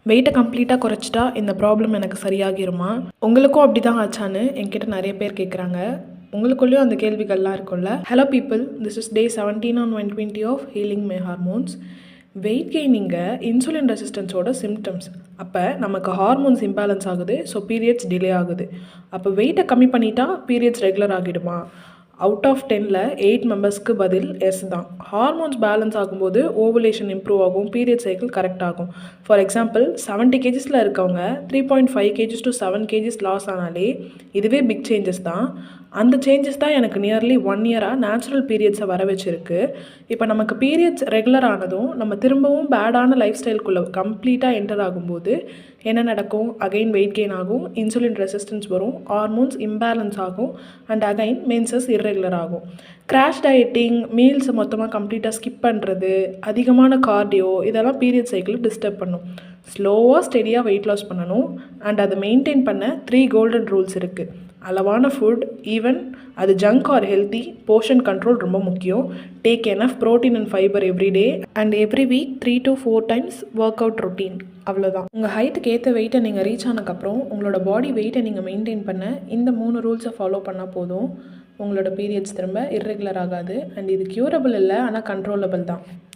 வெயிட்டை கம்ப்ளீட்டாக குறைச்சிட்டா இந்த ப்ராப்ளம் எனக்கு சரியாகிருமா? உங்களுக்கும் அப்படி தான் ஆச்சான்னு என்கிட்ட நிறைய பேர் கேட்குறாங்க. உங்களுக்குள்ளேயும் அந்த கேள்விகள்லாம் இருக்கும்ல. Hello people, this is day 17 on 120 of healing my hormones. Weight கெய்னிங்க இன்சுலின் ரெசிஸ்டன்ஸோட சிம்டம்ஸ். அப்போ நமக்கு ஹார்மோன்ஸ் இம்பேலன்ஸ் ஆகுது, ஸோ பீரியட்ஸ் டிலே ஆகுது. அப்போ வெயிட்டை கம்மி பண்ணிட்டா பீரியட்ஸ் ரெகுலர் ஆகிடுமா? அவுட் ஆஃப் 10ல் 8 மெம்பர்ஸ்க்கு பதில் எஸ் தான். ஹார்மோன்ஸ் பேலன்ஸ் ஆகும்போது ஓவுலேஷன் இம்ப்ரூவ் ஆகும், பீரியட் சைக்கிள் கரெக்ட் ஆகும். ஃபார் எக்ஸாம்பிள் 70 kgsல இருக்கவங்க 3.5 kgs to 7 kgs லாஸ் ஆனாலே இதுவே பிக் சேஞ்சஸ் தான். அந்த சேஞ்சஸ் தான் எனக்கு நியர்லி 1 இயராக நேச்சுரல் பீரியட்ஸை வர வச்சுருக்கு. இப்போ நமக்கு பீரியட்ஸ் ரெகுலர் ஆனதும் நம்ம திரும்பவும் பேடான லைஃப் ஸ்டைலுக்குள்ளே கம்ப்ளீட்டாக என்டர் ஆகும்போது என்ன நடக்கும்? அகைன் வெயிட் கெயின் ஆகும், இன்சுலின் ரெசிஸ்டன்ஸ் வரும், ஹார்மோன்ஸ் இம்பேலன்ஸ் ஆகும், அண்ட் அகைன் மென்சஸ் இர்ரெகுலர் ஆகும். கிராஷ் டயட்டிங், மீல்ஸை மொத்தமாக கம்ப்ளீட்டாக ஸ்கிப் பண்ணுறது, அதிகமான கார்டியோ இதெல்லாம் பீரியட் சைக்கிள் டிஸ்டர்ப் பண்ணும். ஸ்லோவாக ஸ்டெடியாக வெயிட் லாஸ் பண்ணணும். அண்ட் அதை மெயின்டைன் பண்ண 3 கோல்டன் ரூல்ஸ் இருக்குது. அளவான ஃபுட், ஈவன் அது junk R healthy, portion control ரொம்ப முக்கியம். Take enough protein and fibre every day and every week 3 to 4 times work out routine. அவ்வளோதான். உங்கள் ஹைட்டுக்கு ஏற்ற வெயிட்டை நீங்கள் ரீச் ஆனதுக்கப்புறம் உங்களோட பாடி வெயிட்டை நீங்கள் மெயின்டைன் பண்ண இந்த 3 ரூல்ஸை ஃபாலோ பண்ணால் போதும். உங்களோட பீரியட்ஸ் திரும்ப இர்ரெகுலர் ஆகாது. அண்ட் இது க்யூரபிள் இல்லை, ஆனால் கண்ட்ரோலபிள் தான்.